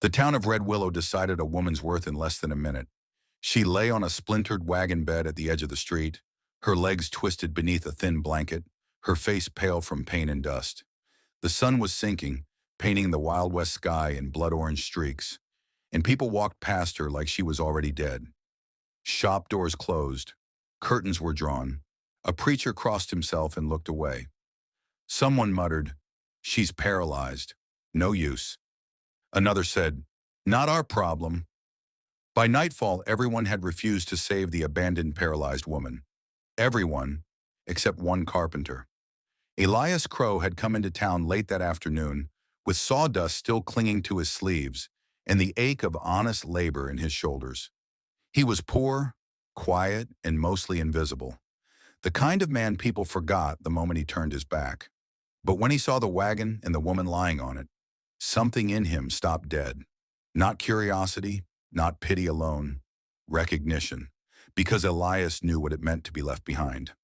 The town of Red Willow decided a woman's worth in less than a minute. She lay on a splintered wagon bed at the edge of the street, her legs twisted beneath a thin blanket, her face pale from pain and dust. The sun was sinking, painting the Wild West sky in blood-orange streaks, and people walked past her like she was already dead. Shop doors closed. Curtains were drawn. A preacher crossed himself and looked away. Someone muttered, "She's paralyzed. No use." Another said, "Not our problem." By nightfall, everyone had refused to save the abandoned paralyzed woman. Everyone, except one carpenter. Elias Crow had come into town late that afternoon, with sawdust still clinging to his sleeves and the ache of honest labor in his shoulders. He was poor, quiet, and mostly invisible. The kind of man people forgot the moment he turned his back. But when he saw the wagon and the woman lying on it, something in him stopped dead. Not curiosity, not pity alone, recognition, because Elias knew what it meant to be left behind.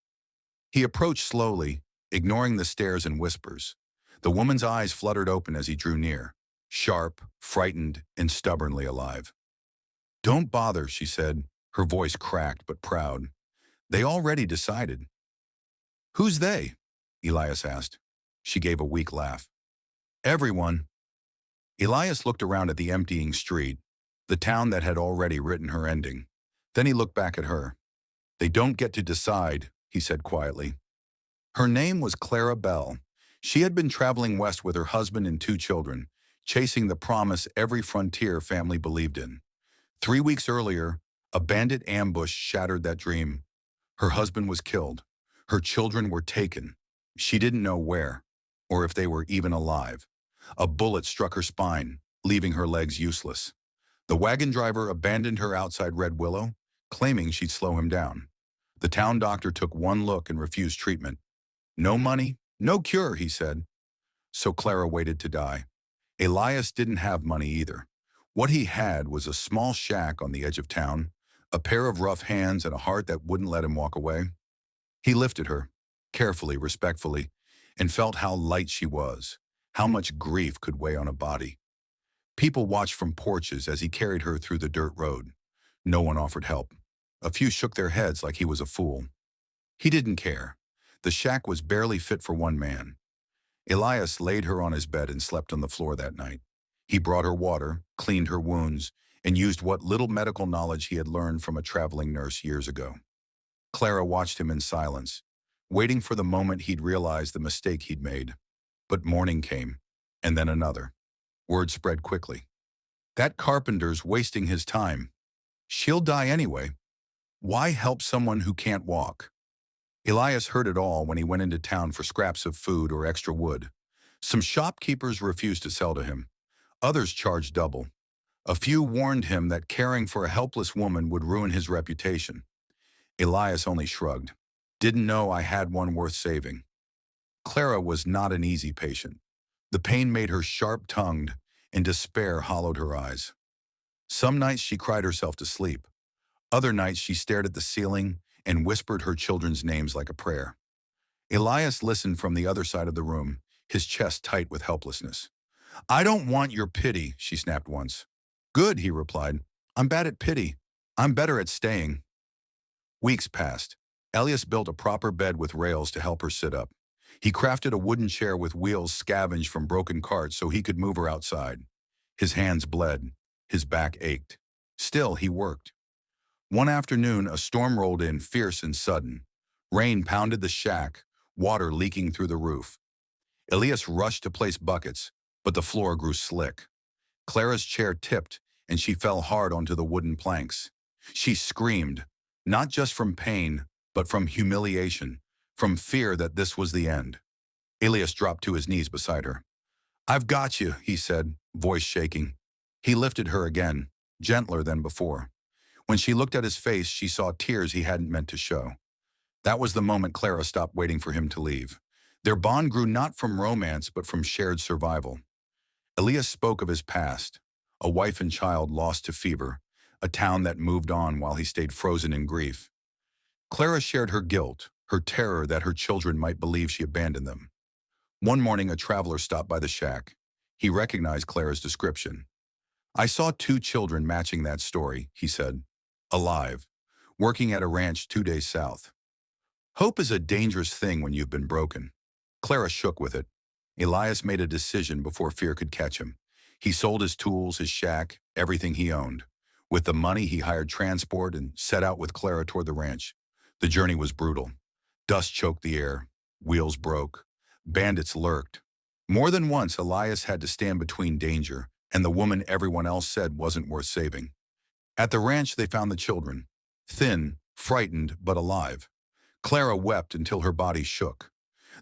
He approached slowly, ignoring the stares and whispers. The woman's eyes fluttered open as he drew near, sharp, frightened, and stubbornly alive. "Don't bother," she said, her voice cracked but proud. "They already decided." "Who's they?" Elias asked. She gave a weak laugh. "Everyone." Elias looked around at the emptying street, the town that had already written her ending. Then he looked back at her. "They don't get to decide," he said quietly. Her name was Clara Bell. She had been traveling west with her husband and 2 children, chasing the promise every frontier family believed in. 3 weeks earlier, a bandit ambush shattered that dream. Her husband was killed. Her children were taken. She didn't know where, or if they were even alive. A bullet struck her spine, leaving her legs useless. The wagon driver abandoned her outside Red Willow, claiming she'd slow him down. The town doctor took one look and refused treatment. "No money, no cure," he said. So Clara waited to die. Elias didn't have money either. What he had was a small shack on the edge of town, a pair of rough hands and a heart that wouldn't let him walk away. He lifted her, carefully, respectfully, and felt how light she was, how much grief could weigh on a body. People watched from porches as he carried her through the dirt road. No one offered help. A few shook their heads like he was a fool. He didn't care. The shack was barely fit for one man. Elias laid her on his bed and slept on the floor that night. He brought her water, cleaned her wounds, and used what little medical knowledge he had learned from a traveling nurse years ago. Clara watched him in silence, waiting for the moment he'd realize the mistake he'd made. But morning came, and then another. Word spread quickly. "That Carpenter's wasting his time. She'll die anyway. Why help someone who can't walk?" Elias heard it all when he went into town for scraps of food or extra wood. Some shopkeepers refused to sell to him. Others charged double. A few warned him that caring for a helpless woman would ruin his reputation. Elias only shrugged. "Didn't know I had one worth saving." Clara was not an easy patient. The pain made her sharp-tongued, and despair hollowed her eyes. Some nights she cried herself to sleep. Other nights she stared at the ceiling and whispered her children's names like a prayer. Elias listened from the other side of the room, his chest tight with helplessness. "I don't want your pity," she snapped once. "Good," he replied. "I'm bad at pity. I'm better at staying." Weeks passed. Elias built a proper bed with rails to help her sit up. He crafted a wooden chair with wheels scavenged from broken carts so he could move her outside. His hands bled. His back ached. Still, he worked. One afternoon, a storm rolled in, fierce and sudden. Rain pounded the shack, water leaking through the roof. Elias rushed to place buckets, but the floor grew slick. Clara's chair tipped, and she fell hard onto the wooden planks. She screamed, not just from pain, but from humiliation, from fear that this was the end. Elias dropped to his knees beside her. "I've got you," he said, voice shaking. He lifted her again, gentler than before. When she looked at his face, she saw tears he hadn't meant to show. That was the moment Clara stopped waiting for him to leave. Their bond grew not from romance, but from shared survival. Elias spoke of his past, a wife and child lost to fever, a town that moved on while he stayed frozen in grief. Clara shared her guilt, her terror that her children might believe she abandoned them. One morning, a traveler stopped by the shack. He recognized Clara's description. I saw two children matching that story, he said. Alive. Working at a ranch 2 days south. Hope is a dangerous thing when you've been broken. Clara shook with it. Elias made a decision before fear could catch him. He sold his tools, his shack, everything he owned. With the money, he hired transport and set out with Clara toward the ranch. The journey was brutal. Dust choked the air. Wheels broke. Bandits lurked. More than once, Elias had to stand between danger and the woman everyone else said wasn't worth saving. At the ranch, they found the children. Thin, frightened, but alive. Clara wept until her body shook.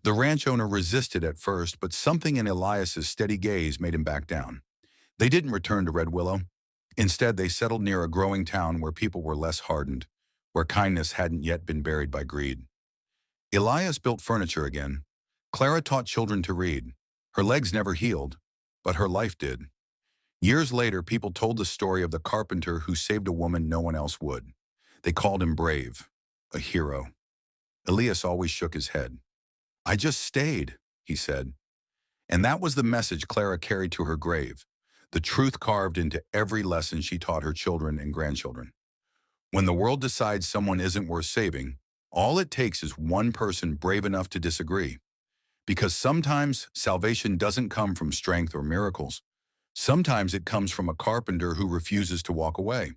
The ranch owner resisted at first, but something in Elias's steady gaze made him back down. They didn't return to Red Willow. Instead, they settled near a growing town where people were less hardened, where kindness hadn't yet been buried by greed. Elias built furniture again. Clara taught children to read. Her legs never healed, but her life did. Years later, people told the story of the carpenter who saved a woman no one else would. They called him brave, a hero. Elias always shook his head. I just stayed, he said. And that was the message Clara carried to her grave, the truth carved into every lesson she taught her children and grandchildren. When the world decides someone isn't worth saving, all it takes is one person brave enough to disagree. Because sometimes salvation doesn't come from strength or miracles. Sometimes it comes from a carpenter who refuses to walk away.